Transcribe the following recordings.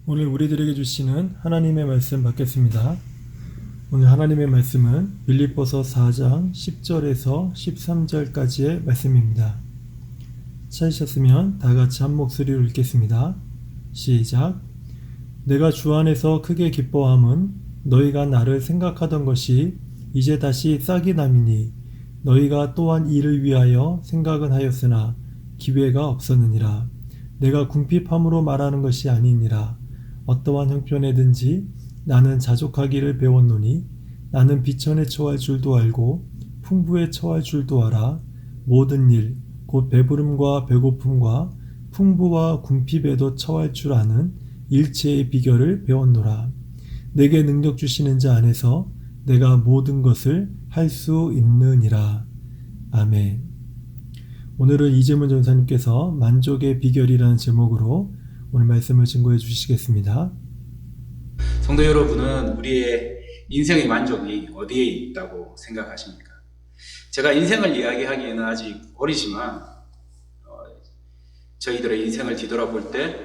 오늘 우리들에게 주시는 하나님의 말씀 받겠습니다. 오늘 하나님의 말씀은 빌립보서 4장 10절에서 13절까지의 말씀입니다. 찾으셨으면 다 같이 한 목소리로 읽겠습니다. 시작. 내가 주 안에서 크게 기뻐함은 너희가 나를 생각하던 것이 이제 다시 싹이 남이니 너희가 또한 이를 위하여 생각은 하였으나 기회가 없었느니라. 내가 궁핍함으로 말하는 것이 아니니라. 어떠한 형편에든지 나는 자족하기를 배웠노니 나는 비천에 처할 줄도 알고 풍부에 처할 줄도 알아. 모든 일 곧 배부름과 배고픔과 풍부와 궁핍에도 처할 줄 아는 일체의 비결을 배웠노라. 내게 능력 주시는 자 안에서 내가 모든 것을 할 수 있느니라. 아멘. 오늘은 이재문 전사님께서 만족의 비결이라는 제목으로 오늘 말씀을 증거해 주시겠습니다. 성도 여러분은 우리의 인생의 만족이 어디에 있다고 생각하십니까? 제가 인생을 이야기하기에는 아직 어리지만 저희들의 인생을 뒤돌아볼 때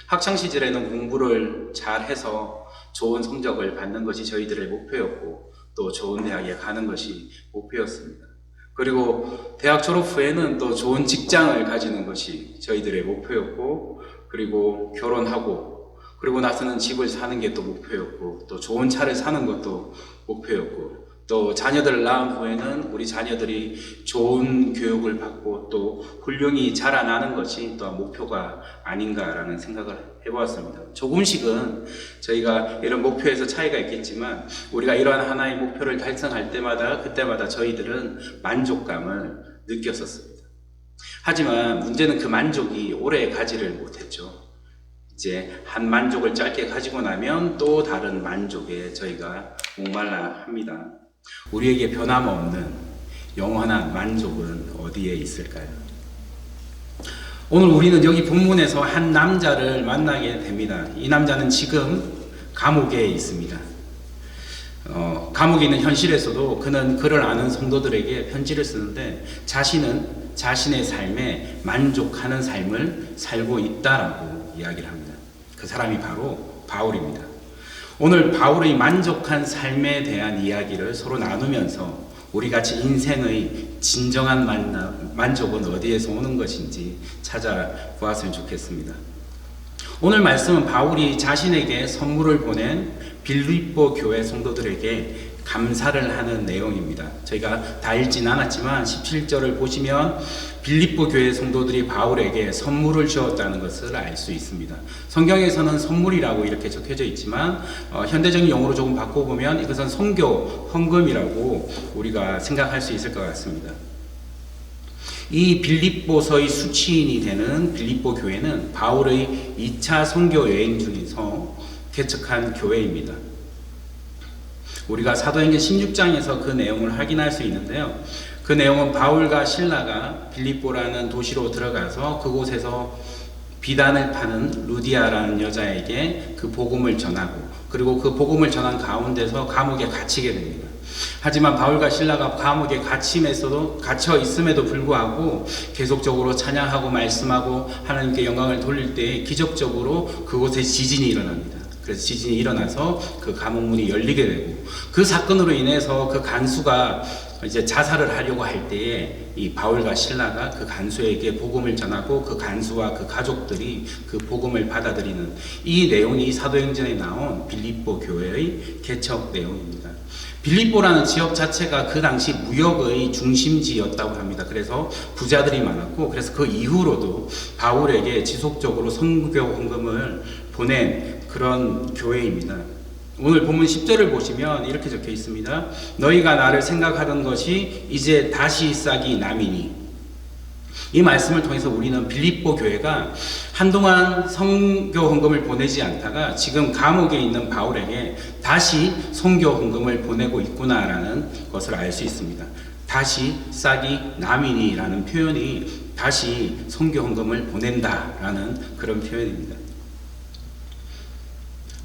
학창시절에는 공부를 잘해서 좋은 성적을 받는 것이 저희들의 목표였고 또 좋은 대학에 가는 것이 목표였습니다. 그리고 대학 졸업 후에는 또 좋은 직장을 가지는 것이 저희들의 목표였고 그리고 결혼하고 그리고 나서는 집을 사는 게 또 목표였고 또 좋은 차를 사는 것도 목표였고 또 자녀들을 낳은 후에는 우리 자녀들이 좋은 교육을 받고 또 훌륭히 자라나는 것이 또 목표가 아닌가라는 생각을 해보았습니다. 조금씩은 저희가 이런 목표에서 차이가 있겠지만 우리가 이러한 하나의 목표를 달성할 때마다 그때마다 저희들은 만족감을 느꼈었습니다. 하지만 문제는 그 만족이 오래 가지를 못했죠. 이제 한 만족을 짧게 가지고 나면 또 다른 만족에 저희가 목말라 합니다. 우리에게 변함없는 영원한 만족은 어디에 있을까요? 오늘 우리는 여기 본문에서 한 남자를 만나게 됩니다. 이 남자는 지금 감옥에 있습니다. 감옥에 있는 현실에서도 그는 그를 아는 성도들에게 편지를 쓰는데 자신은 자신의 삶에 만족하는 삶을 살고 있다라고 이야기를 합니다. 그 사람이 바로 바울입니다. 오늘 바울의 만족한 삶에 대한 이야기를 서로 나누면서 우리 같이 인생의 진정한 만족은 어디에서 오는 것인지 찾아보았으면 좋겠습니다. 오늘 말씀은 바울이 자신에게 선물을 보낸 빌립보 교회 성도들에게 감사를 하는 내용입니다. 저희가 다 읽진 않았지만 17절을 보시면 빌립보 교회 성도들이 바울에게 선물을 주었다는 것을 알 수 있습니다. 성경에서는 선물이라고 이렇게 적혀져 있지만 현대적인 용어로 조금 바꿔보면 이것은 선교 헌금이라고 우리가 생각할 수 있을 것 같습니다. 이 빌립보서의 수취인이 되는 빌립보 교회는 바울의 2차 선교 여행 중에서 개척한 교회입니다. 우리가 사도행전 16장에서 그 내용을 확인할 수 있는데요. 그 내용은 바울과 실라가 빌립보라는 도시로 들어가서 그곳에서 비단을 파는 루디아라는 여자에게 그 복음을 전하고 그리고 그 복음을 전한 가운데서 감옥에 갇히게 됩니다. 하지만 바울과 실라가 감옥에 갇혀 있음에도 불구하고 계속적으로 찬양하고 말씀하고 하나님께 영광을 돌릴 때 기적적으로 그곳에 지진이 일어납니다. 그래서 지진이 일어나서 그 감옥문이 열리게 되고 그 사건으로 인해서 그 간수가 이제 자살을 하려고 할 때에 이 바울과 실라가 그 간수에게 복음을 전하고 그 간수와 그 가족들이 그 복음을 받아들이는 이 내용이 사도행전에 나온 빌립보 교회의 개척 내용입니다. 빌립보라는 지역 자체가 그 당시 무역의 중심지였다고 합니다. 그래서 부자들이 많았고 그래서 그 이후로도 바울에게 지속적으로 선교 헌금을 보낸 그런 교회입니다. 오늘 본문 10절을 보시면 이렇게 적혀 있습니다. 너희가 나를 생각하던 것이 이제 다시 싹이 남이니. 이 말씀을 통해서 우리는 빌립보 교회가 한동안 선교 헌금을 보내지 않다가 지금 감옥에 있는 바울에게 다시 선교 헌금을 보내고 있구나라는 것을 알 수 있습니다. 다시 싹이 남이니라는 표현이 다시 선교 헌금을 보낸다라는 그런 표현입니다.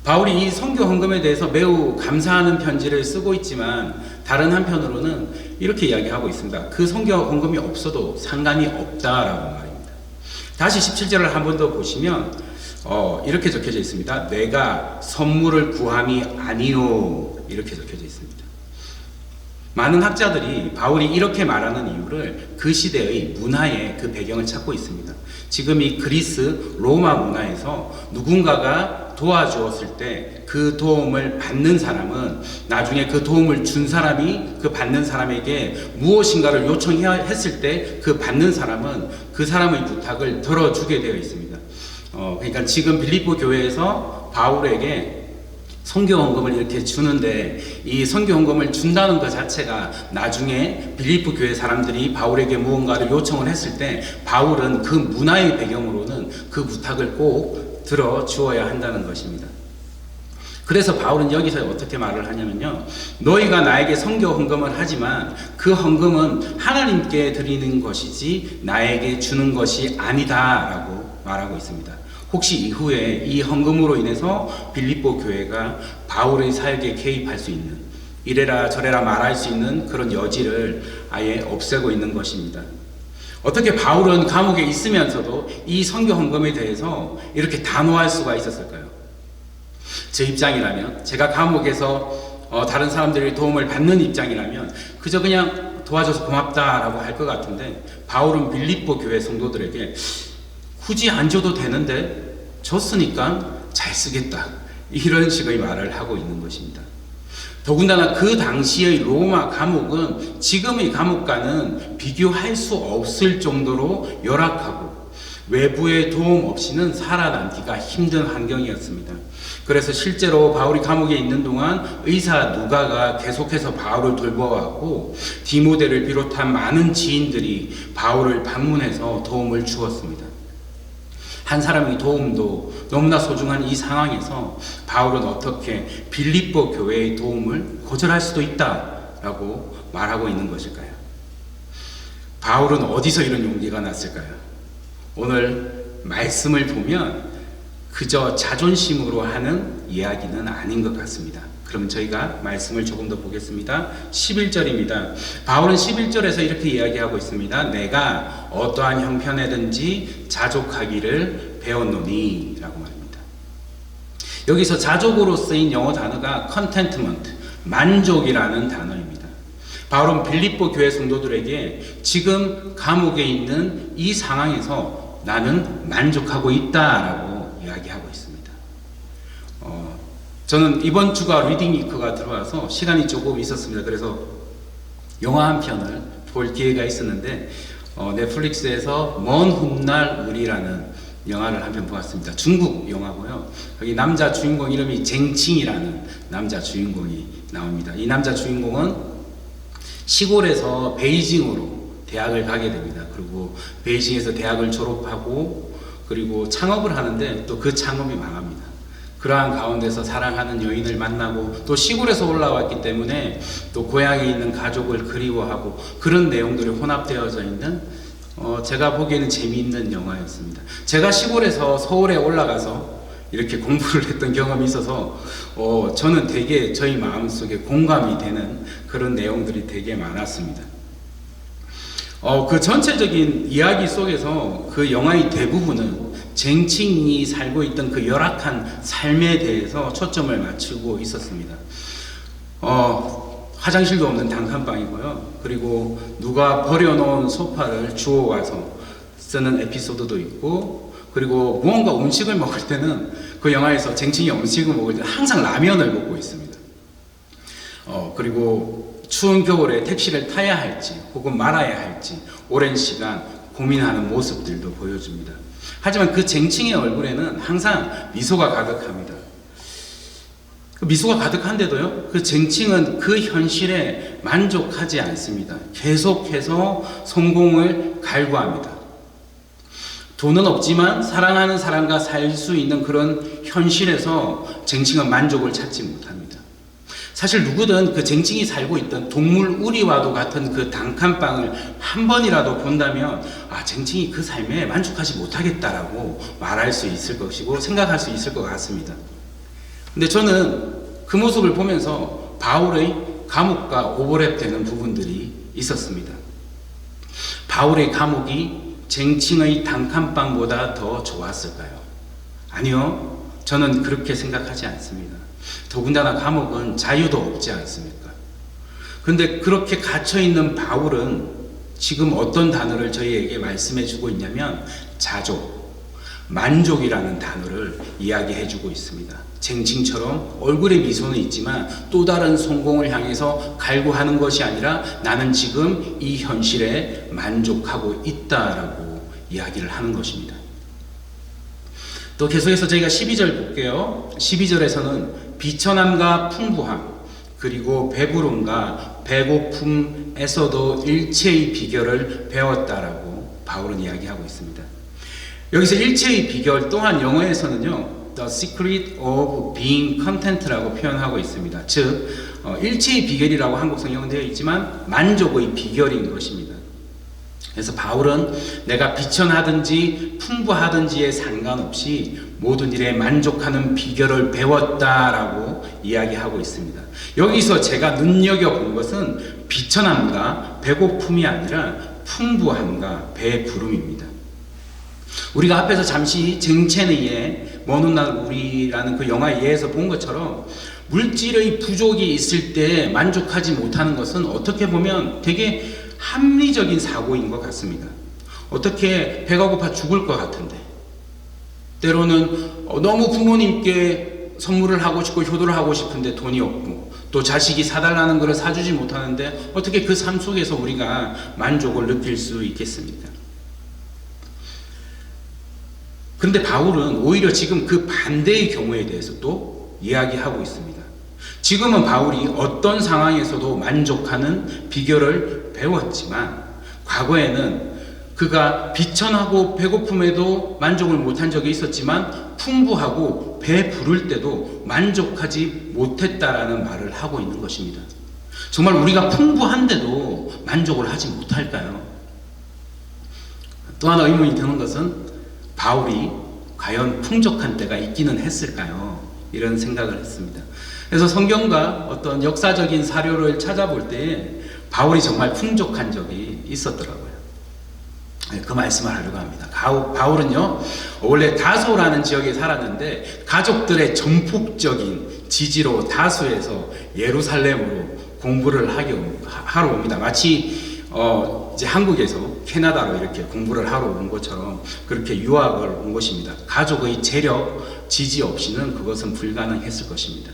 바울이 이 선교 헌금에 대해서 매우 감사하는 편지를 쓰고 있지만 다른 한편으로는 이렇게 이야기하고 있습니다. 그 선교 헌금이 없어도 상관이 없다라고 말입니다. 다시 17절을 한 번 더 보시면 이렇게 적혀져 있습니다. 내가 선물을 구함이 아니요, 이렇게 적혀져 있습니다. 많은 학자들이 바울이 이렇게 말하는 이유를 그 시대의 문화의 그 배경을 찾고 있습니다. 지금 이 그리스 로마 문화에서 누군가가 도와주었을 때 그 도움을 받는 사람은 나중에 그 도움을 준 사람이 그 받는 사람에게 무엇인가를 요청했을 때 그 받는 사람은 그 사람의 부탁을 들어주게 되어 있습니다. 그러니까 지금 빌립보 교회에서 바울에게 선교 헌금을 이렇게 주는데, 이 선교 헌금을 준다는 것 자체가 나중에 빌립보 교회 사람들이 바울에게 무언가를 요청을 했을 때 바울은 그 문화의 배경으로는 그 부탁을 꼭 들어 주어야 한다는 것입니다. 그래서 바울은 여기서 어떻게 말을 하냐면요, 너희가 나에게 선교 헌금을 하지만 그 헌금은 하나님께 드리는 것이지 나에게 주는 것이 아니다 라고 말하고 있습니다. 혹시 이후에 이 헌금으로 인해서 빌립보 교회가 바울의 사역에 개입할 수 있는, 이래라 저래라 말할 수 있는 그런 여지를 아예 없애고 있는 것입니다. 어떻게 바울은 감옥에 있으면서도 이 선교 헌금에 대해서 이렇게 단호할 수가 있었을까요? 제 입장이라면, 제가 감옥에서 다른 사람들의 도움을 받는 입장이라면 그저 그냥 도와줘서 고맙다라고 할 것 같은데, 바울은 빌립보 교회 성도들에게 굳이 안 줘도 되는데 줬으니까 잘 쓰겠다, 이런 식의 말을 하고 있는 것입니다. 더군다나 그 당시의 로마 감옥은 지금의 감옥과는 비교할 수 없을 정도로 열악하고 외부의 도움 없이는 살아남기가 힘든 환경이었습니다. 그래서 실제로 바울이 감옥에 있는 동안 의사 누가가 계속해서 바울을 돌보았고, 디모데를 비롯한 많은 지인들이 바울을 방문해서 도움을 주었습니다. 한 사람의 도움도 너무나 소중한 이 상황에서 바울은 어떻게 빌립보 교회의 도움을 거절할 수도 있다라고 말하고 있는 것일까요? 바울은 어디서 이런 용기가 났을까요? 오늘 말씀을 보면 그저 자존심으로 하는 이야기는 아닌 것 같습니다. 그럼 저희가 말씀을 조금 더 보겠습니다. 11절입니다. 바울은 11절에서 이렇게 이야기하고 있습니다. 내가 어떠한 형편에든지 자족하기를 배웠노니 라고 말합니다. 여기서 자족으로 쓰인 영어 단어가 contentment, 만족이라는 단어입니다. 바울은 빌립보 교회 성도들에게 지금 감옥에 있는 이 상황에서 나는 만족하고 있다라고 이야기하고 있습니다. 저는 이번 주가 리딩 위크가 들어와서 시간이 조금 있었습니다. 그래서 영화 한 편을 볼 기회가 있었는데 넷플릭스에서 먼 훗날 우리라는 영화를 한 편 보았습니다. 중국 영화고요. 여기 남자 주인공 이름이 쟁칭이라는 남자 주인공이 나옵니다. 이 남자 주인공은 시골에서 베이징으로 대학을 가게 됩니다. 그리고 베이징에서 대학을 졸업하고 그리고 창업을 하는데 또 그 창업이 망합니다. 그러한 가운데서 사랑하는 여인을 만나고 또 시골에서 올라왔기 때문에 또 고향에 있는 가족을 그리워하고 그런 내용들이 혼합되어져 있는 제가 보기에는 재미있는 영화였습니다. 제가 시골에서 서울에 올라가서 이렇게 공부를 했던 경험이 있어서 저는 되게 저희 마음속에 공감이 되는 그런 내용들이 되게 많았습니다. 그 전체적인 이야기 속에서 그 영화의 대부분은 쟁칭이 살고 있던 그 열악한 삶에 대해서 초점을 맞추고 있었습니다. 화장실도 없는 단칸방이고요. 그리고 누가 버려놓은 소파를 주워와서 쓰는 에피소드도 있고, 그리고 무언가 음식을 먹을 때는 그 영화에서 쟁칭이 음식을 먹을 때 항상 라면을 먹고 있습니다. 그리고 추운 겨울에 택시를 타야 할지 혹은 말아야 할지 오랜 시간 고민하는 모습들도 보여줍니다. 하지만 그 쟁칭의 얼굴에는 항상 미소가 가득합니다. 그 미소가 가득한데도요, 그 쟁칭은 그 현실에 만족하지 않습니다. 계속해서 성공을 갈구합니다. 돈은 없지만 사랑하는 사람과 살 수 있는 그런 현실에서 쟁칭은 만족을 찾지 못합니다. 사실 누구든 그 쟁칭이 살고 있던 동물 우리와도 같은 그 단칸방을 한 번이라도 본다면 쟁칭이 그 삶에 만족하지 못하겠다라고 말할 수 있을 것이고 생각할 수 있을 것 같습니다. 근데 저는 그 모습을 보면서 바울의 감옥과 오버랩되는 부분들이 있었습니다. 바울의 감옥이 쟁칭의 단칸방보다 더 좋았을까요? 아니요. 저는 그렇게 생각하지 않습니다. 더군다나 감옥은 자유도 없지 않습니까? 그런데 그렇게 갇혀있는 바울은 지금 어떤 단어를 저희에게 말씀해 주고 있냐면 자족, 만족이라는 단어를 이야기해 주고 있습니다. 쟁칭처럼 얼굴에 미소는 있지만 또 다른 성공을 향해서 갈구하는 것이 아니라 나는 지금 이 현실에 만족하고 있다라고 이야기를 하는 것입니다. 또 계속해서 저희가 12절 볼게요. 12절에서는 비천함과 풍부함, 그리고 배부름과 배고픔에서도 일체의 비결을 배웠다라고 바울은 이야기하고 있습니다. 여기서 일체의 비결 또한 영어에서는요, The secret of being content라고 표현하고 있습니다. 즉, 일체의 비결이라고 한국 성경은 되어 있지만 만족의 비결인 것입니다. 그래서 바울은 내가 비천하든지 풍부하든지에 상관없이 모든 일에 만족하는 비결을 배웠다라고 이야기하고 있습니다. 여기서 제가 눈여겨본 것은 비천함과 배고픔이 아니라 풍부함과 배부름입니다. 우리가 앞에서 잠시 쟁첸의 먼 훗날 우리라는 그 영화 예에서 본 것처럼 물질의 부족이 있을 때 만족하지 못하는 것은 어떻게 보면 되게 합리적인 사고인 것 같습니다. 어떻게 배가 고파 죽을 것 같은데 때로는 너무 부모님께 선물을 하고 싶고 효도를 하고 싶은데 돈이 없고 또 자식이 사달라는 것을 사주지 못하는데 어떻게 그 삶 속에서 우리가 만족을 느낄 수 있겠습니까? 그런데 바울은 오히려 지금 그 반대의 경우에 대해서 또 이야기하고 있습니다. 지금은 바울이 어떤 상황에서도 만족하는 비결을 배웠지만 과거에는 그가 비천하고 배고픔에도 만족을 못한 적이 있었지만 풍부하고 배 부를 때도 만족하지 못했다라는 말을 하고 있는 것입니다. 정말 우리가 풍부한데도 만족을 하지 못할까요? 또 하나 의문이 드는 것은 바울이 과연 풍족한 때가 있기는 했을까요? 이런 생각을 했습니다. 그래서 성경과 어떤 역사적인 사료를 찾아볼 때 바울이 정말 풍족한 적이 있었더라고요. 그 말씀을 하려고 합니다. 바울은요, 원래 다소라는 지역에 살았는데 가족들의 전폭적인 지지로 다소에서 예루살렘으로 공부를 하러 옵니다. 마치 이제 한국에서 캐나다로 이렇게 공부를 하러 온 것처럼 그렇게 유학을 온 것입니다. 가족의 재력, 지지 없이는 그것은 불가능했을 것입니다.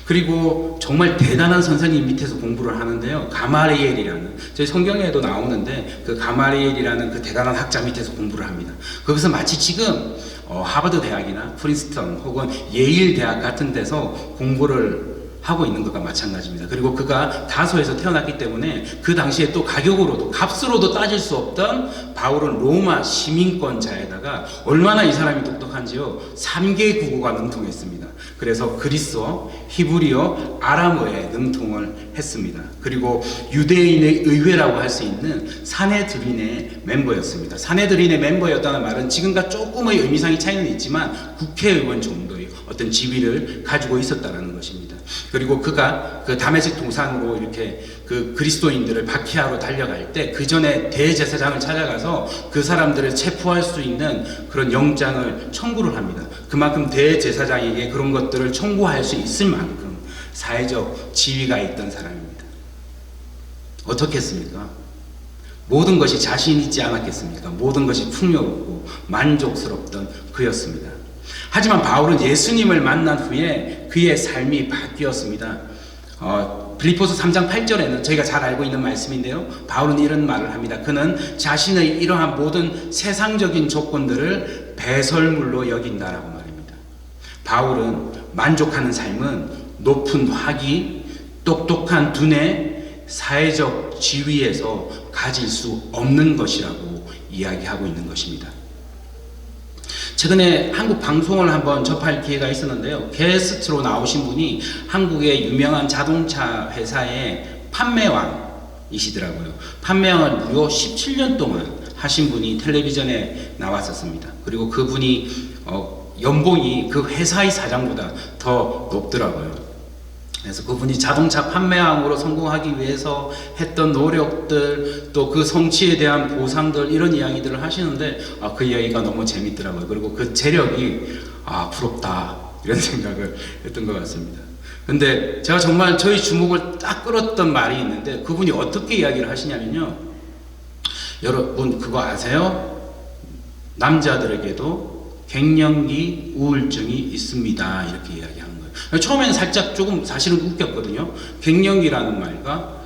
그리고 정말 대단한 선생님 밑에서 공부를 하는데요. 가마리엘이라는, 저희 성경에도 나오는데 그 가마리엘이라는 그 대단한 학자 밑에서 공부를 합니다. 거기서 마치 지금 하버드 대학이나 프린스턴 혹은 예일 대학 같은 데서 공부를 하고 있는 것과 마찬가지입니다. 그리고 그가 다소에서 태어났기 때문에 그 당시에 또 가격으로도 값으로도 따질 수 없던 바울은 로마 시민권자에다가 얼마나 이 사람이 똑똑한지요, 3개 국어가 능통했습니다. 그래서 그리스어, 히브리어, 아람어에 능통을 했습니다. 그리고 유대인의 의회라고 할 수 있는 사내드린의 멤버였습니다. 사내드린의 멤버였다는 말은 지금과 조금의 의미상의 차이는 있지만 국회의원 정도의 어떤 지위를 가지고 있었다는 것입니다. 그리고 그가 그 다메섹 동산으로 이렇게 그 그리스도인들을 박해하러 달려갈 때 그 전에 대제사장을 찾아가서 그 사람들을 체포할 수 있는 그런 영장을 청구를 합니다. 그만큼 대제사장에게 그런 것들을 청구할 수 있을 만큼 사회적 지위가 있던 사람입니다. 어떻겠습니까? 모든 것이 자신 있지 않았겠습니까? 모든 것이 풍요롭고 만족스럽던 그였습니다. 하지만 바울은 예수님을 만난 후에 그의 삶이 바뀌었습니다. 빌립보서 3장 8절에는 저희가 잘 알고 있는 말씀인데요, 바울은 이런 말을 합니다. 그는 자신의 이러한 모든 세상적인 조건들을 배설물로 여긴다라고 말입니다. 바울은 만족하는 삶은 높은 학위, 똑똑한 두뇌, 사회적 지위에서 가질 수 없는 것이라고 이야기하고 있는 것입니다. 최근에 한국 방송을 한번 접할 기회가 있었는데요, 게스트로 나오신 분이 한국의 유명한 자동차 회사의 판매왕이시더라고요. 판매왕을 무려 17년 동안 하신 분이 텔레비전에 나왔었습니다. 그리고 그분이 연봉이 그 회사의 사장보다 더 높더라고요. 그래서 그분이 자동차 판매왕으로 성공하기 위해서 했던 노력들, 또 그 성취에 대한 보상들, 이런 이야기들을 하시는데 그 이야기가 너무 재밌더라고요. 그리고 그 재력이 아, 부럽다, 이런 생각을 했던 것 같습니다. 근데 제가 정말 저희 주목을 딱 끌었던 말이 있는데, 그분이 어떻게 이야기를 하시냐면요, 여러분 그거 아세요? 남자들에게도 갱년기 우울증이 있습니다, 이렇게 이야기하는 거예요. 처음에는 살짝 조금 사실은 웃겼거든요. 갱년기라는 말과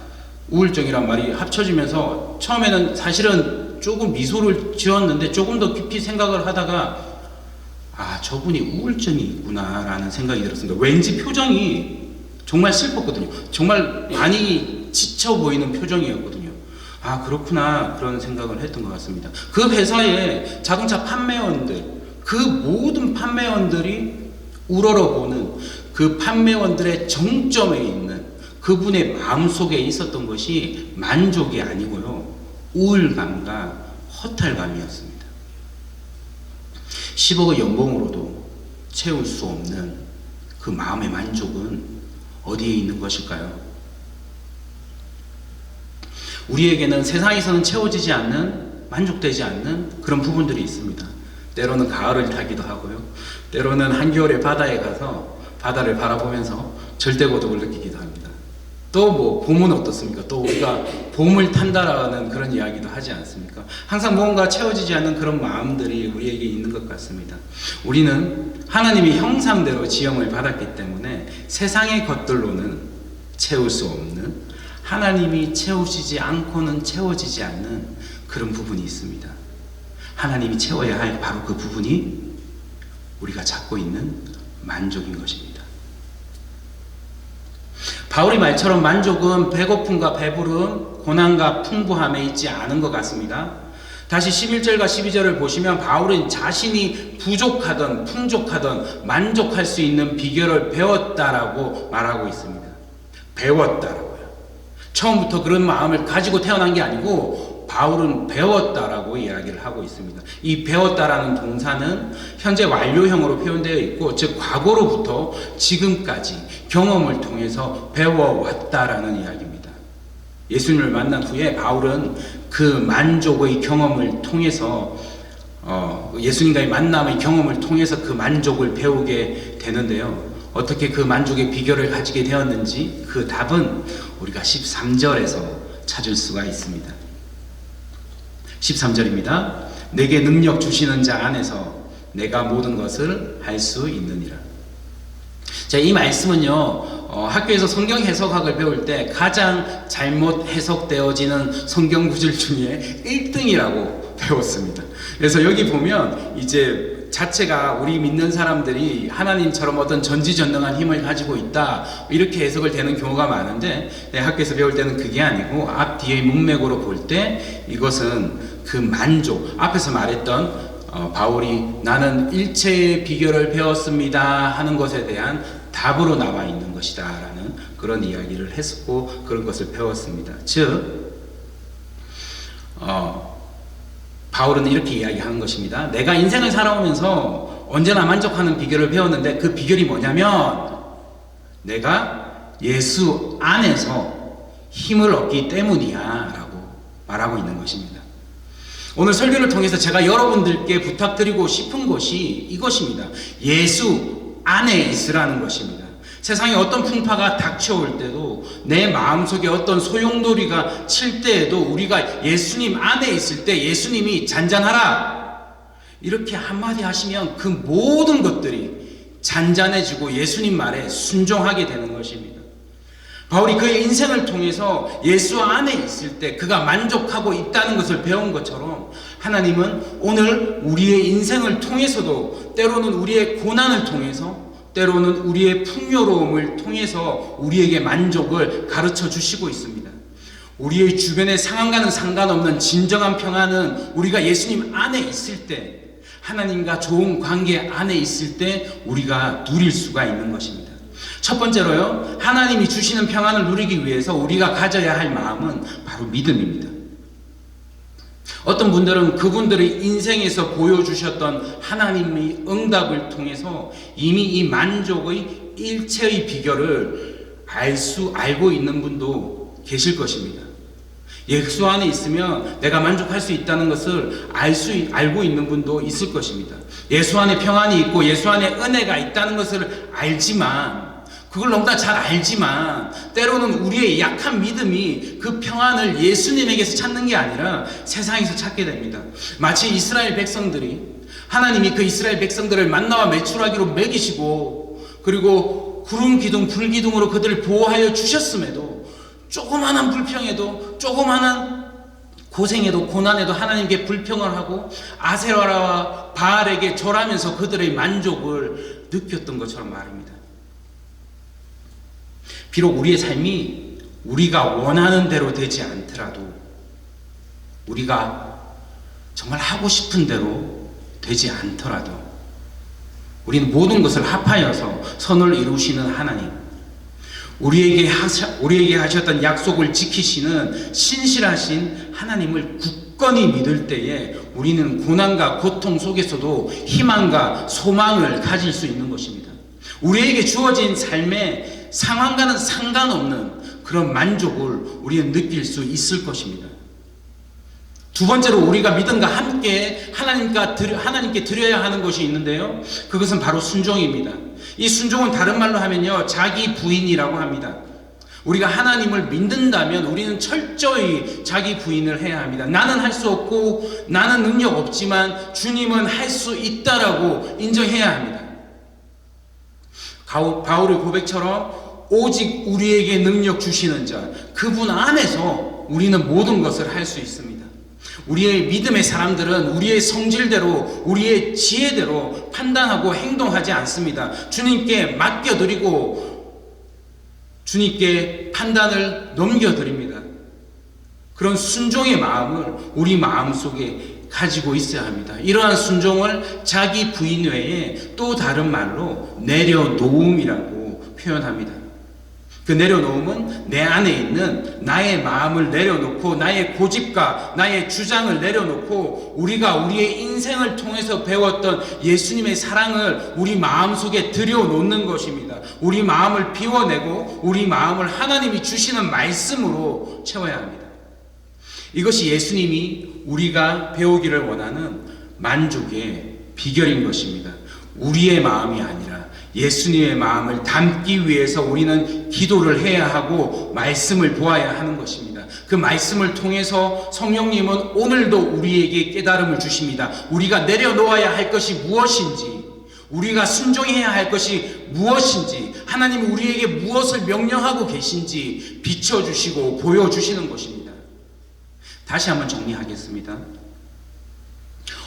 우울증이란 말이 합쳐지면서 처음에는 사실은 조금 미소를 지었는데, 조금 더 깊이 생각을 하다가 아, 저분이 우울증이 있구나 라는 생각이 들었습니다. 왠지 표정이 정말 슬펐거든요. 정말 많이 지쳐 보이는 표정이었거든요. 아, 그렇구나, 그런 생각을 했던 것 같습니다. 그 회사의 자동차 판매원들, 그 모든 판매원들이 우러러보는 그 판매원들의 정점에 있는 그분의 마음속에 있었던 것이 만족이 아니고요, 우울감과 허탈감이었습니다. 10억의 연봉으로도 채울 수 없는 그 마음의 만족은 어디에 있는 것일까요? 우리에게는 세상에서는 채워지지 않는, 만족되지 않는 그런 부분들이 있습니다. 때로는 가을을 타기도 하고요, 때로는 한겨울에 바다에 가서 바다를 바라보면서 절대고독을 느끼기도 합니다. 또 뭐 봄은 어떻습니까? 또 우리가 봄을 탄다라는 그런 이야기도 하지 않습니까? 항상 뭔가 채워지지 않는 그런 마음들이 우리에게 있는 것 같습니다. 우리는 하나님의 형상대로 지음을 받았기 때문에 세상의 것들로는 채울 수 없는, 하나님이 채우시지 않고는 채워지지 않는 그런 부분이 있습니다. 하나님이 채워야 할 바로 그 부분이 우리가 찾고 있는 만족인 것입니다. 바울의 말처럼 만족은 배고픔과 배부름, 고난과 풍부함에 있지 않은 것 같습니다. 다시 11절과 12절을 보시면 바울은 자신이 부족하던 풍족하던 만족할 수 있는 비결을 배웠다라고 말하고 있습니다. 배웠다라고요. 처음부터 그런 마음을 가지고 태어난 게 아니고 바울은 배웠다라고 이야기를 하고 있습니다. 이 배웠다라는 동사는 현재 완료형으로 표현되어 있고, 즉 과거로부터 지금까지 경험을 통해서 배워왔다라는 이야기입니다. 예수님을 만난 후에 바울은 그 만족의 경험을 통해서 예수님과의 만남의 경험을 통해서 그 만족을 배우게 되는데요. 어떻게 그 만족의 비결을 가지게 되었는지 그 답은 우리가 13절에서 찾을 수가 있습니다. 13절입니다. 내게 능력 주시는 자 안에서 내가 모든 것을 할 수 있느니라. 자, 이 말씀은요, 학교에서 성경 해석학을 배울 때 가장 잘못 해석되어지는 성경 구절 중에 1등이라고 배웠습니다. 그래서 여기 보면 이제 자체가 우리 믿는 사람들이 하나님처럼 어떤 전지전능한 힘을 가지고 있다, 이렇게 해석을 되는 경우가 많은데, 학교에서 배울 때는 그게 아니고 앞 뒤의 문맥으로 볼 때 이것은 그 만족, 앞에서 말했던 바울이 나는 일체의 비결을 배웠습니다 하는 것에 대한 답으로 나와 있는 것이다 라는 그런 이야기를 했었고, 그런 것을 배웠습니다. 즉 바울은 이렇게 이야기하는 것입니다. 내가 인생을 살아오면서 언제나 만족하는 비결을 배웠는데, 그 비결이 뭐냐면 내가 예수 안에서 힘을 얻기 때문이야 라고 말하고 있는 것입니다. 오늘 설교를 통해서 제가 여러분들께 부탁드리고 싶은 것이 이것입니다. 예수 안에 있으라는 것입니다. 세상에 어떤 풍파가 닥쳐올 때도, 내 마음속에 어떤 소용돌이가 칠 때에도 우리가 예수님 안에 있을 때 예수님이 잔잔하라 이렇게 한마디 하시면 그 모든 것들이 잔잔해지고 예수님 말에 순종하게 되는 것입니다. 바울이 그의 인생을 통해서 예수 안에 있을 때 그가 만족하고 있다는 것을 배운 것처럼, 하나님은 오늘 우리의 인생을 통해서도, 때로는 우리의 고난을 통해서, 때로는 우리의 풍요로움을 통해서 우리에게 만족을 가르쳐 주시고 있습니다. 우리의 주변의 상황과는 상관없는 진정한 평안은 우리가 예수님 안에 있을 때, 하나님과 좋은 관계 안에 있을 때 우리가 누릴 수가 있는 것입니다. 첫 번째로요, 하나님이 주시는 평안을 누리기 위해서 우리가 가져야 할 마음은 바로 믿음입니다. 어떤 분들은 그분들의 인생에서 보여주셨던 하나님의 응답을 통해서 이미 이 만족의 일체의 비결을 알고 있는 분도 계실 것입니다. 예수 안에 있으면 내가 만족할 수 있다는 것을 알고 있는 분도 있을 것입니다. 예수 안에 평안이 있고 예수 안에 은혜가 있다는 것을 알지만, 그걸 너무나 잘 알지만 때로는 우리의 약한 믿음이 그 평안을 예수님에게서 찾는 게 아니라 세상에서 찾게 됩니다. 마치 이스라엘 백성들이, 하나님이 그 이스라엘 백성들을 만나와 메추라기로 먹이시고 그리고 구름 기둥 불 기둥으로 그들을 보호하여 주셨음에도 조그마한 불평에도 조그마한 고생에도 고난에도 하나님께 불평을 하고 아세라와 바알에게 절하면서 그들의 만족을 느꼈던 것처럼 말입니다. 비록 우리의 삶이 우리가 원하는 대로 되지 않더라도, 우리가 정말 하고 싶은 대로 되지 않더라도, 우리는 모든 것을 합하여서 선을 이루시는 하나님, 우리에게 하셨던 약속을 지키시는 신실하신 하나님을 굳건히 믿을 때에 우리는 고난과 고통 속에서도 희망과 소망을 가질 수 있는 것입니다. 우리에게 주어진 삶의 상황과는 상관없는 그런 만족을 우리는 느낄 수 있을 것입니다. 두 번째로 우리가 믿음과 함께 하나님께 드려야 하는 것이 있는데요, 그것은 바로 순종입니다. 이 순종은 다른 말로 하면요, 자기 부인이라고 합니다. 우리가 하나님을 믿는다면 우리는 철저히 자기 부인을 해야 합니다. 나는 할 수 없고 나는 능력 없지만 주님은 할 수 있다라고 인정해야 합니다. 바울의 고백처럼 오직 우리에게 능력 주시는 자, 그분 안에서 우리는 모든 것을 할 수 있습니다. 우리의 믿음의 사람들은 우리의 성질대로, 우리의 지혜대로 판단하고 행동하지 않습니다. 주님께 맡겨드리고 주님께 판단을 넘겨드립니다. 그런 순종의 마음을 우리 마음속에 가지고 있어야 합니다. 이러한 순종을 자기 부인 외에 또 다른 말로 내려놓음이라고 표현합니다. 그 내려놓음은 내 안에 있는 나의 마음을 내려놓고 나의 고집과 나의 주장을 내려놓고 우리가 우리의 인생을 통해서 배웠던 예수님의 사랑을 우리 마음속에 들여놓는 것입니다. 우리 마음을 비워내고 우리 마음을 하나님이 주시는 말씀으로 채워야 합니다. 이것이 예수님이 우리가 배우기를 원하는 만족의 비결인 것입니다. 우리의 마음이 아니라 예수님의 마음을 담기 위해서 우리는 기도를 해야 하고 말씀을 보아야 하는 것입니다. 그 말씀을 통해서 성령님은 오늘도 우리에게 깨달음을 주십니다. 우리가 내려놓아야 할 것이 무엇인지, 우리가 순종해야 할 것이 무엇인지, 하나님이 우리에게 무엇을 명령하고 계신지 비춰주시고 보여주시는 것입니다. 다시 한번 정리하겠습니다.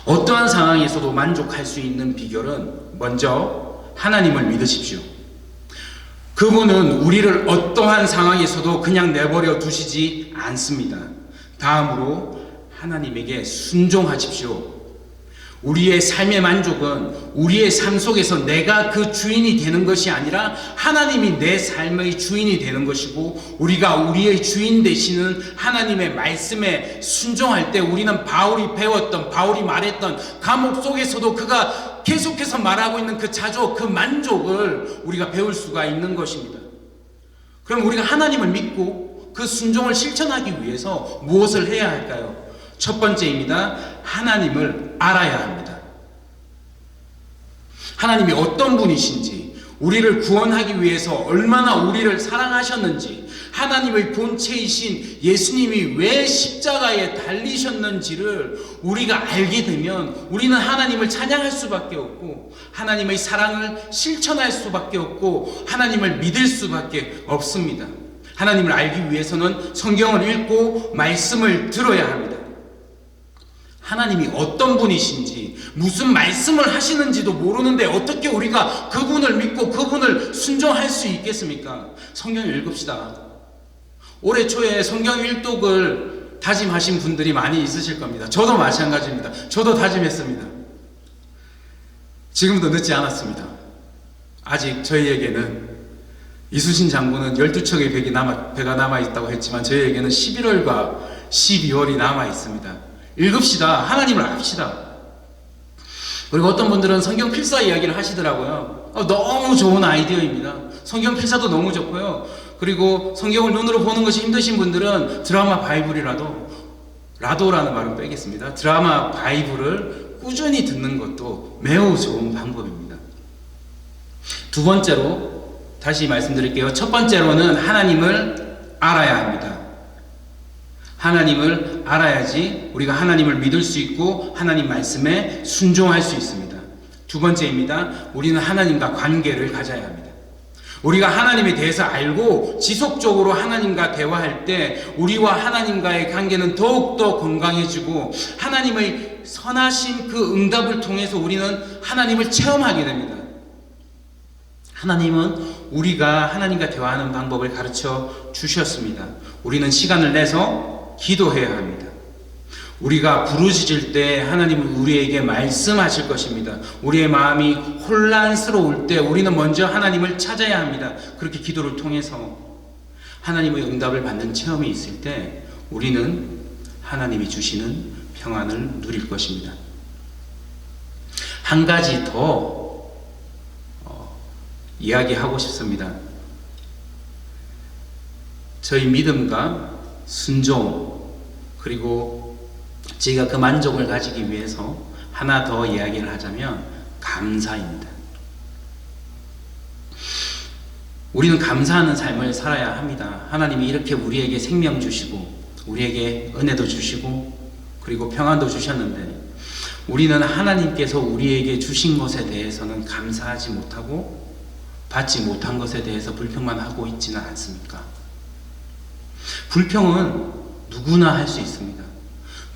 어떠한 상황에서도 만족할 수 있는 비결은 먼저 하나님을 믿으십시오. 그분은 우리를 어떠한 상황에서도 그냥 내버려 두시지 않습니다. 다음으로 하나님에게 순종하십시오. 우리의 삶의 만족은 우리의 삶 속에서 내가 그 주인이 되는 것이 아니라 하나님이 내 삶의 주인이 되는 것이고, 우리가 우리의 주인 되시는 하나님의 말씀에 순종할 때 우리는 바울이 말했던 감옥 속에서도 그가 계속해서 말하고 있는 그 자조, 그 만족을 우리가 배울 수가 있는 것입니다. 그럼 우리가 하나님을 믿고 그 순종을 실천하기 위해서 무엇을 해야 할까요? 첫 번째입니다. 하나님을 알아야 합니다. 하나님이 어떤 분이신지, 우리를 구원하기 위해서 얼마나 우리를 사랑하셨는지, 하나님의 본체이신 예수님이 왜 십자가에 달리셨는지를 우리가 알게 되면 우리는 하나님을 찬양할 수밖에 없고 하나님의 사랑을 실천할 수밖에 없고 하나님을 믿을 수밖에 없습니다. 하나님을 알기 위해서는 성경을 읽고 말씀을 들어야 합니다. 하나님이 어떤 분이신지, 무슨 말씀을 하시는지도 모르는데 어떻게 우리가 그분을 믿고 그분을 순종할 수 있겠습니까? 성경을 읽읍시다. 올해 초에 성경 일독을 다짐하신 분들이 많이 있으실 겁니다. 저도 마찬가지입니다. 저도 다짐했습니다. 지금도 늦지 않았습니다. 아직 저희에게는 이수신 장군은 12척의 배가 남아있다고 했지만 저희에게는 11월과 12월이 남아있습니다. 읽읍시다. 하나님을 압시다. 그리고 어떤 분들은 성경 필사 이야기를 하시더라고요. 너무 좋은 아이디어입니다. 성경 필사도 너무 좋고요. 그리고 성경을 눈으로 보는 것이 힘드신 분들은 드라마 바이블이라도, 라도라는 말은 빼겠습니다. 드라마 바이블을 꾸준히 듣는 것도 매우 좋은 방법입니다. 두 번째로 다시 말씀드릴게요. 첫 번째로는 하나님을 알아야 합니다. 하나님을 알아야지 우리가 하나님을 믿을 수 있고 하나님 말씀에 순종할 수 있습니다. 두 번째입니다. 우리는 하나님과 관계를 가져야 합니다. 우리가 하나님에 대해서 알고 지속적으로 하나님과 대화할 때 우리와 하나님과의 관계는 더욱더 건강해지고 하나님의 선하신 그 응답을 통해서 우리는 하나님을 체험하게 됩니다. 하나님은 우리가 하나님과 대화하는 방법을 가르쳐 주셨습니다. 우리는 시간을 내서 기도해야 합니다. 우리가 부르짖을 때 하나님은 우리에게 말씀하실 것입니다. 우리의 마음이 혼란스러울 때 우리는 먼저 하나님을 찾아야 합니다. 그렇게 기도를 통해서 하나님의 응답을 받는 체험이 있을 때 우리는 하나님이 주시는 평안을 누릴 것입니다. 한 가지 더 이야기하고 싶습니다. 저희 믿음과 순종, 그리고 저희가 그 만족을 가지기 위해서 하나 더 이야기를 하자면 감사입니다. 우리는 감사하는 삶을 살아야 합니다. 하나님이 이렇게 우리에게 생명 주시고 우리에게 은혜도 주시고 그리고 평안도 주셨는데 우리는 하나님께서 우리에게 주신 것에 대해서는 감사하지 못하고 받지 못한 것에 대해서 불평만 하고 있지는 않습니까? 불평은 누구나 할 수 있습니다.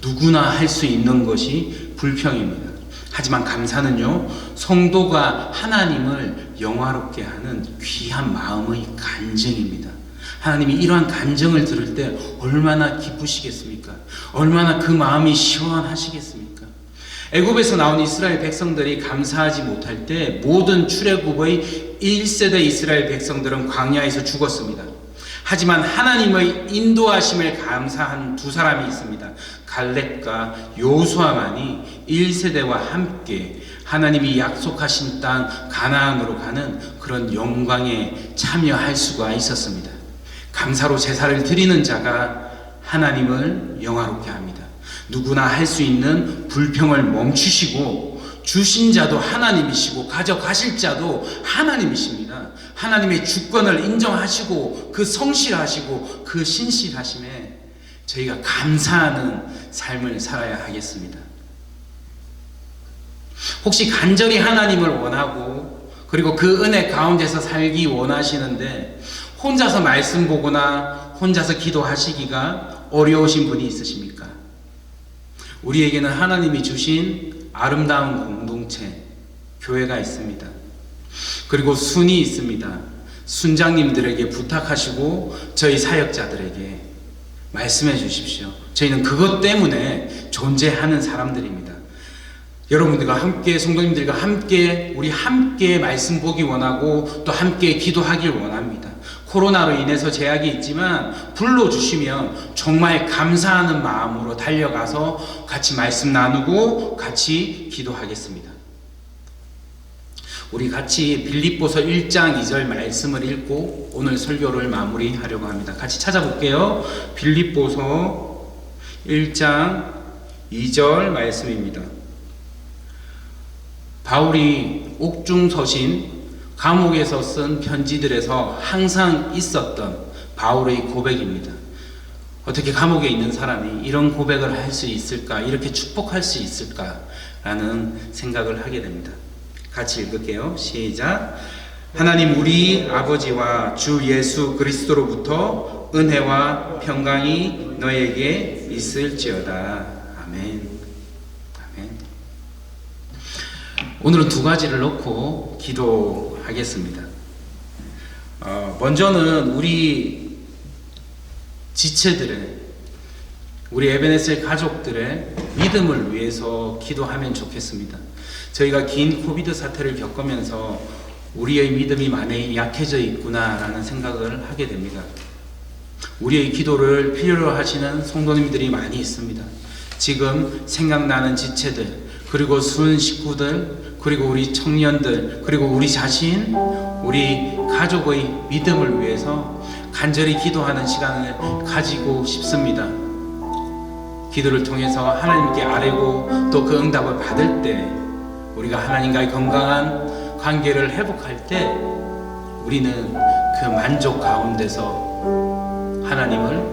누구나 할 수 있는 것이 불평입니다. 하지만 감사는요, 성도가 하나님을 영화롭게 하는 귀한 마음의 간증입니다. 하나님이 이러한 간증을 들을 때 얼마나 기쁘시겠습니까? 얼마나 그 마음이 시원하시겠습니까? 애굽에서 나온 이스라엘 백성들이 감사하지 못할 때 모든 출애굽의 1세대 이스라엘 백성들은 광야에서 죽었습니다. 하지만 하나님의 인도하심을 감사한 두 사람이 있습니다. 갈렙과 요수아만이 1세대와 함께 하나님이 약속하신 땅 가나안으로 가는 그런 영광에 참여할 수가 있었습니다. 감사로 제사를 드리는 자가 하나님을 영화롭게 합니다. 누구나 할 수 있는 불평을 멈추시고 주신 자도 하나님이시고 가져가실 자도 하나님이십니다. 하나님의 주권을 인정하시고 그 성실하시고 그 신실하심에 저희가 감사하는 삶을 살아야 하겠습니다. 혹시 간절히 하나님을 원하고 그리고 그 은혜 가운데서 살기 원하시는데 혼자서 말씀 보거나 혼자서 기도하시기가 어려우신 분이 있으십니까? 우리에게는 하나님이 주신 아름다운 공동체, 교회가 있습니다. 그리고 순이 있습니다. 순장님들에게 부탁하시고 저희 사역자들에게 말씀해 주십시오. 저희는 그것 때문에 존재하는 사람들입니다. 여러분들과 함께, 성도님들과 함께, 우리 함께 말씀 보기 원하고 또 함께 기도하길 원합니다. 코로나로 인해서 제약이 있지만 불러주시면 정말 감사하는 마음으로 달려가서 같이 말씀 나누고 같이 기도하겠습니다. 우리 같이 빌립보서 1장 2절 말씀을 읽고 오늘 설교를 마무리하려고 합니다. 같이 찾아볼게요. 빌립보서 1장 2절 말씀입니다. 바울이 옥중서신 감옥에서 쓴 편지들에서 항상 있었던 바울의 고백입니다. 어떻게 감옥에 있는 사람이 이런 고백을 할 수 있을까? 이렇게 축복할 수 있을까? 라는 생각을 하게 됩니다. 같이 읽을게요. 시작. 하나님 우리 아버지와 주 예수 그리스도로부터 은혜와 평강이 너에게 있을지어다. 아멘. 아멘. 오늘은 두 가지를 놓고 기도하겠습니다. 먼저는 우리 지체들의, 우리 에베네셀 가족들의 믿음을 위해서 기도하면 좋겠습니다. 저희가 긴 코비드 사태를 겪으면서 우리의 믿음이 많이 약해져 있구나라는 생각을 하게 됩니다. 우리의 기도를 필요로 하시는 성도님들이 많이 있습니다. 지금 생각나는 지체들, 그리고 순 식구들, 그리고 우리 청년들, 그리고 우리 자신, 우리 가족의 믿음을 위해서 간절히 기도하는 시간을 가지고 싶습니다. 기도를 통해서 하나님께 아뢰고 또 그 응답을 받을 때, 우리가 하나님과의 건강한 관계를 회복할 때 우리는 그 만족 가운데서 하나님을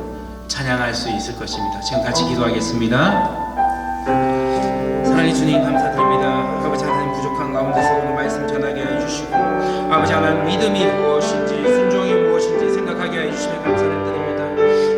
찬양할 수 있을 것입니다. 지금 같이 기도하겠습니다. 사랑의 주님, 감사드립니다. 아버지 하나님, 부족한 가운데서 오늘 말씀 전하게 해주시고, 아버지 하나님, 믿음이 무엇인지 순종이 무엇인지 생각하게 해주시며 감사를 드립니다.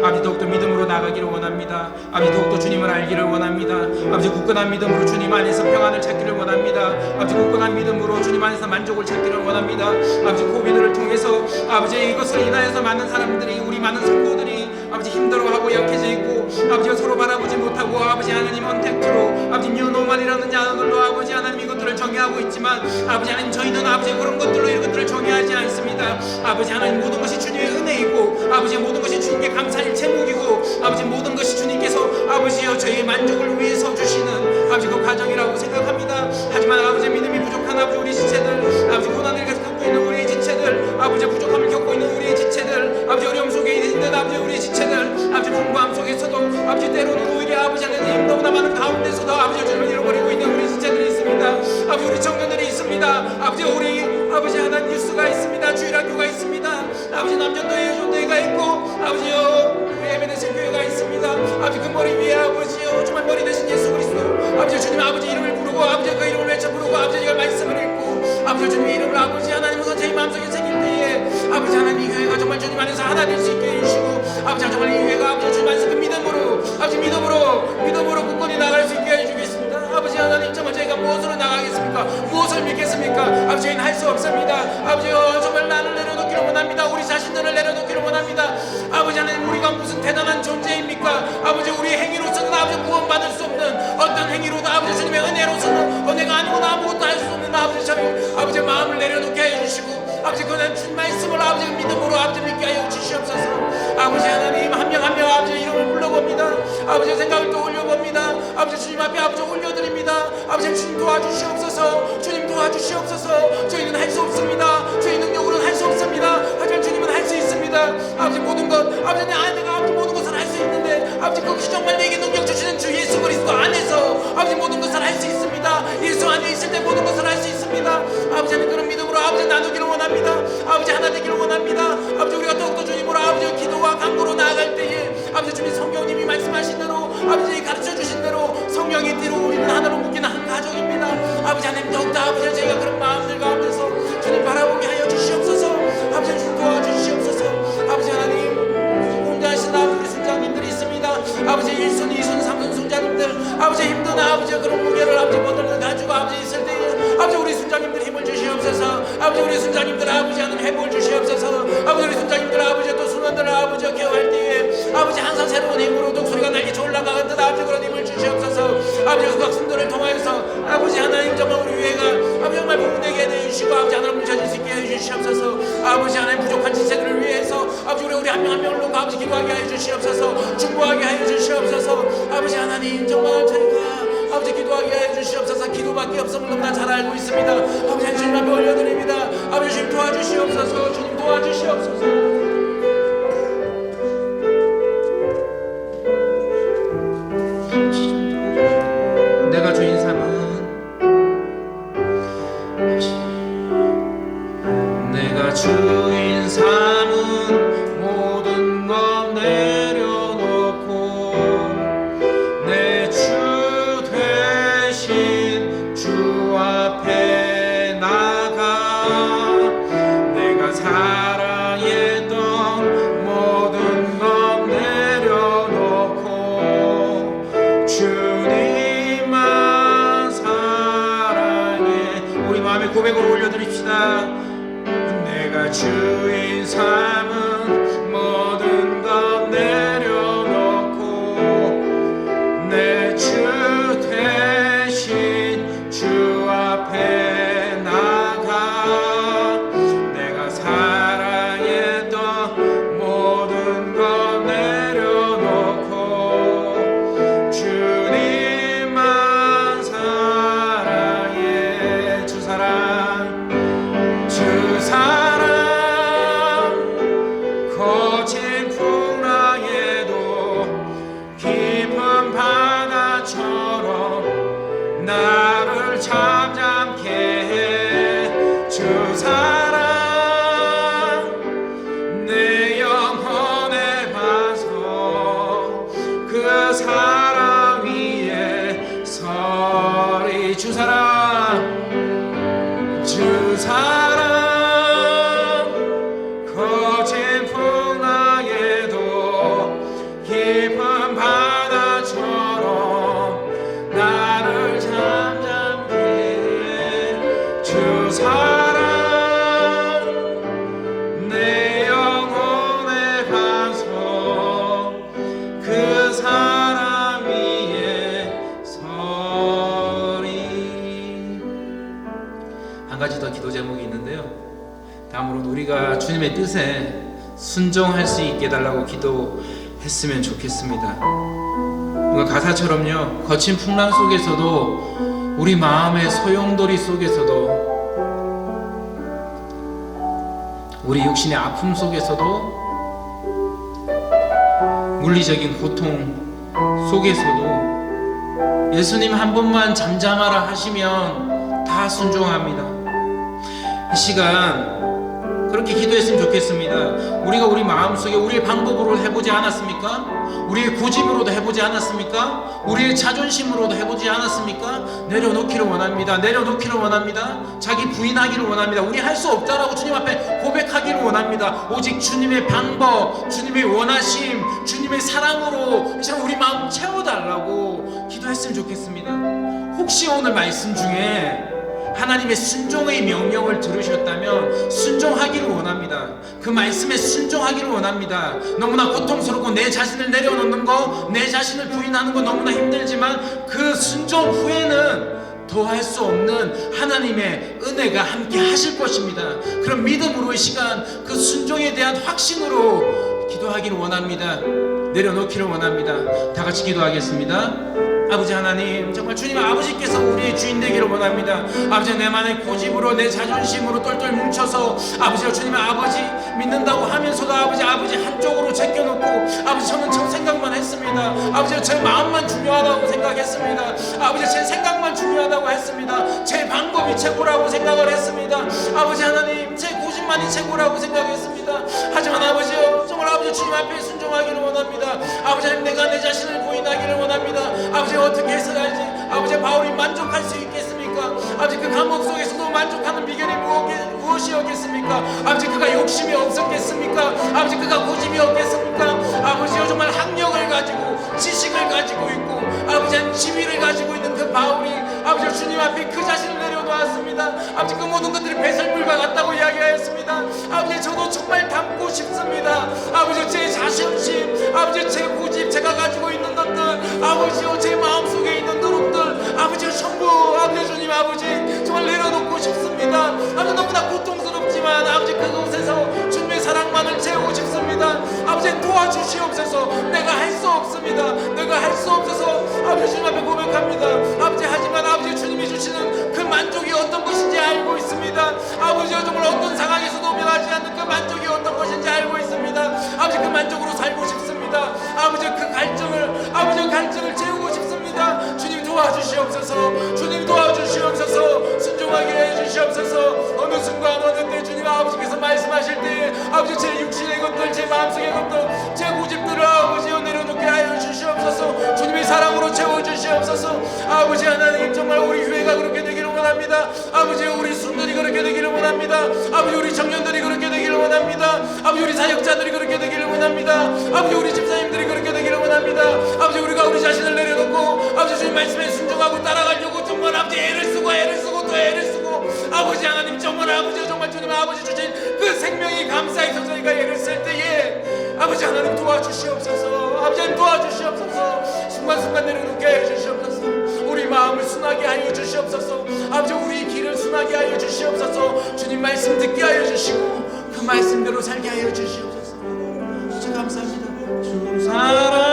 아버지, 더욱더 믿음으로 나가기를 원합니다. 아버지, 더욱더 주님을 알기를 원합니다. 아버지, 굳건한 믿음으로 주님 안에서 평안을 찾기를 원합니다. 아버지, 굳건한 믿음으로 주님 안에서 만족을 찾기를 원합니다. 아버지, 코비드를 통해서 아버지, 이것을 인하여서 많은 사람들이, 우리 많은 성도들이 아버지 힘들어하고 약해져 있고, 아버지가 서로 바라보지 못하고, 아버지 하나님 언택트로 아버지 뉴노멀이라는 야언으로 아버지 하나님 이것들을 정의하고 있지만, 아버지 하나님, 저희는 아버지 그런 것들로 이것들을 정의하지 않습니다. 아버지 하나님, 모든 것이 주님의 은혜이고, 아버지 모든 것이 주님께 감사할 제목이고, 아버지 모든 것이 주님께서 아버지여 저희의 만족을 위해서 주시는 아버지 그 과정이라고 생각합니다. 하지만 아버지, 믿음이 부족한 아버지 우리 지체들, 아버지 고난을 계속 겪고 있는 우리의 지체들, 아버지 부족함을 겪고 있는 우리의 지체들, 아버지 어려움 속에 있는 아버지 우리의 지체들, 아버지 풍부함 속에서도 아버지 때로는 오히려 아버지 하나님 너무나 많은 가운데서도 아버지 주님을 잃어버리고 있는 우리 지체들이 있습니다. 아버지 우리 청년들이 있습니다. 아버지 우리 아버지 하나님 뉴스가 있습니다. 주일학교가 있습니다. 아버지 남전도회 존대가 있고, 아버지요 MNS 교회가 있습니다. 아버지 그 머리 위에 아버지요 주말 머리 대신 예수 그리스도, 아버지 주님 아버지 이름을 부르고, 아버지 그 이름을 외쳐 부르고, 아버지가 말씀을 읽고, 아버지 주님의 이름을 아버지 하나님 우선 제 마음속에 새길 때에 아버지 하나님 이 교회가 정말 주님 안에서 하나 될 수 있게 해주시고, 아버지 정말 이 교회가 아버지 주님 안에서 그 믿음으로 아버지 믿음으로 굳건히 나갈 수 있게 해주겠습니다. 아버지 하나님, 정말 저희가 무엇으로 나가겠습니까? 무엇을 믿겠습니까? 아버지 저희는 할 수 없습니다. 아버지요 정말 나를 내려놓기를 원합니다. 우리 자신들을 내려놓기를 원합니다. 아버지 하나님, 우리가 무슨 대단한 존재입니까? 아버지 우리 행위로서는 아버지 구원받을 수 없는 어떤 행위로도 아버지 주님의 은혜로서는 은혜가 아니고는 아무것도 할 수 없는 아버지 저희 아버지 마음을 내려놓게 해주시고, 아버지 그는 주 말씀을 아버지 믿음으로 아버지 믿게 하여 주시옵소서. 아버지 하나님, 한 명 한 명 아버지 이름을 불러봅니다. 아버지 생각을 또 올려봅니다. 아버지 주님 앞에 아버지 올려드립니다. 아버지 주님 도와주시옵소서. 주님 도와주시옵소서. 저희는 할 수 없습니다. 저희 능력으로는 할 수 없습니다. 하지만 주님은 할 수 있습니다. 아버지 모든 것, 아버지 내 아내가 아버지 모든 것을 할 수 있는데, 아버지 그것이 정말 내게 능력 주시는 주 예수 그리스도 안에서 아버지 모든 것을 할 수 있습니다. 예수 안에 있을 때 모든 것을 할 수 있습니다. 아버지 하나님, 그런 믿음으로 아버지 나누기를 원합니다. 아버지 하나 되기를 원합니다. 아버지 우리가 더욱더 주님으로 아버지 기도와 간구로 나아갈 때에 아버지 주님 성령님이 말씀하신 대로 아버지 가르쳐 주신 대로 성령의 뒤로 우리는 하나로 묶이는 한 가족입니다. 아버지 하나님, 더욱더 아버지 저희가 그런 마음들 가운데서 주님 바라보게 하여 주시옵소서. 아버지 주님 도와주시옵소서. 아버지 하나님, 공자하신 아버지 순장님들이 있습니다. 아버지 1순, 2순, 3순 순장님들, 아버지 힘든 아버지 그런 무게를 아버지 모두를 가지고 아버지 있을 때에 아버지 우리 순장님들 힘을 주시옵소서. 아버지 우리 순장님들 아버지 하는 회복을 주시옵소서. 아버지 우리 순장님들 아버지 또 순원들 아버지 케어할 때에 아버지 항상 새로운 힘으로 독소리가 날개쳐 올라가는 아버지 그런 힘을 주시옵소서. 아버지 그 학생들을 통하여서 아버지 하나님 정말 우리 교회가 아버지 정말 부흥되게 해주시고, 아버지 하나님 뭉쳐질 수 있게 해주시옵소서. 아버지 하나님 부족한 지체들을 위해서 아버지 우리 한 명 한 명을 놓고 아버지 기도하게 해주시옵소서. 중보하게 해주시옵소서. 아버지 하나님, 정말 저희가 아버지 기도하게 해주시옵소서. 기도밖에 없음을 너무나 잘 알고 있습니다. 아버지 주님 앞에 올려드립니다. 아버지 주님 도와주시옵소서. 주님 도와주시옵소서. 내가 주인 삼은, 내가 주인 삼은 모든 것 내려놓고 내 주 대신 주 앞에 나가, 내가 사랑했던 모든 것 내려놓고 주님만 사랑해. 우리 마음의 고백으로 올려드립시다. 내가 주인 삼은 모든 것 내려놓고 내 주 대신 주 앞에 나가, 내가 사랑했던 모든 것 내려놓고 주님만 사랑해. 하나님의 뜻에 순종할 수 있게 해달라고 기도했으면 좋겠습니다. 가사처럼요, 거친 풍랑 속에서도, 우리 마음의 소용돌이 속에서도, 우리 육신의 아픔 속에서도, 물리적인 고통 속에서도 예수님 한 번만 잠잠하라 하시면 다 순종합니다. 이 시간 그렇게 기도했으면 좋겠습니다. 우리가 우리 마음속에 우리의 방법으로 해보지 않았습니까? 우리의 고집으로도 해보지 않았습니까? 우리의 자존심으로도 해보지 않았습니까? 내려놓기를 원합니다. 내려놓기를 원합니다. 자기 부인하기를 원합니다. 우리 할 수 없다라고 주님 앞에 고백하기를 원합니다. 오직 주님의 방법, 주님의 원하심, 주님의 사랑으로 참 우리 마음 채워달라고 기도했으면 좋겠습니다. 혹시 오늘 말씀 중에 하나님의 순종의 명령을 들으셨다면 순종하기를 원합니다. 그 말씀에 순종하기를 원합니다. 너무나 고통스럽고 내 자신을 내려놓는 거, 내 자신을 부인하는 거 너무나 힘들지만 그 순종 후에는 더할 수 없는 하나님의 은혜가 함께 하실 것입니다. 그런 믿음으로의 시간, 그 순종에 대한 확신으로 기도하기를 원합니다. 내려놓기를 원합니다. 다 같이 기도하겠습니다. 아버지 하나님, 정말 주님 아버지께서 우리의 주인 되기를 원합니다. 아버지, 내만의 고집으로 내 자존심으로 똘똘 뭉쳐서 아버지와 주님의 아버지 믿는다고 하면서도 아버지 한쪽으로 제껴놓고 아버지 저는 저 생각만 했습니다. 아버지 제 마음만 중요하다고 생각했습니다. 아버지 제 생각만 중요하다고 했습니다. 제 방법이 최고라고 생각을 했습니다. 아버지 하나님, 제 고집만이 최고라고 생각했습니다. 하지만 아버지요, 정말 아버지 주님 앞에 순종하기를 원합니다. 아버지 하나님, 내가 내 자신을 부인하기를 원합니다. 아버지 어떻게 해서야지 아버지 바울이 만족할 수 있겠습니까? 아버지 그 감옥 속에서도 만족하는 비결이 무엇이었겠습니까? 아버지 그가 욕심이 없었겠습니까? 아버지 그가 고집이 없겠습니까? 아버지요, 정말 학력을 가지고 지식을 가지고 있고 아버지 한 지위를 가지고 있는 그 바울이 아버지 주님 앞에 그 자신을 내려놓았습니다. 아버지 그 모든 것들이 배설물과 같다고 이야기하였습니다. 아버지 저도 정말 닮고 싶습니다. 아버지 제 자신심, 아버지 제 고집, 제가 가지고 있는 것들, 아버지요 제 마음속에 있는 노력들, 아버지 전부 아버지 주님 아버지 정말 내려놓고 싶습니다. 아버지 너무나 고통스럽지만 아버지 그곳에서 주님의 사랑만을 채우고 싶습니다. 아버지 도와주시옵소서. 내가 할 수 없습니다. 내가 할 수 없어서 아버지 주님 앞에 고백합니다. 아버지 하지만 아버지 주님이 주시는 그 만족이 어떤 것인지 알고 있습니다. 아버지요 정말 어떤 상황에서도 변하지 않는 그 만족이 어떤 것인지 알고 있습니다. 아버지 그 만족으로 살고 싶습니다. 아버지 그 갈증을 채우고 싶습니다. 주님 도와주시옵소서. 주님 도와주시옵소서. 순종하게 해주시옵소서. 어느 순간 어느 때 주님 아버지께서 말씀하실 때 아버지 제 육신의 것들, 제 마음속의 것들, 제 고집들을 아버지여 내려놓게 하여 주시옵소서. 주님의 사랑으로 채워주시옵소서. 아버지 하나님, 정말 우리 교회가 그렇게 되기를 원합니다. 아버지 우리 순들이 그렇게 되기를 원합니다. 아버지 우리 청년들이 그렇게 되기를 원합니다. 아버지 우리 사역자들이 그렇게 되기를 원합니다. 아버지 우리 집사님들이 그렇게 되기를 원합니다. 아버지 우리가 우리 자신을 내려놓고 아버지 주님 말씀에 순종하고 따라가려고 정말 아버지 애를 쓰고 또 애를 쓰고 아버지 하나님 정말 아버지 정말 주님 아버지 주신 그 생명이 감사해서 저희가 애를 쓸 때에 아버지 하나님 도와주시옵소서. 아버지 하나님 도와주시옵소서. 순간순간 내려놓게 해주시옵소서. 우리 마음을 순하게 하여 주시옵소서. 아버지 우리 길을 순하게 하여 주시옵소서. 주님 말씀 듣게 하여 주시고 그 말씀대로 살게 하여 주시옵소서. 진짜 감사합니다. 주 사랑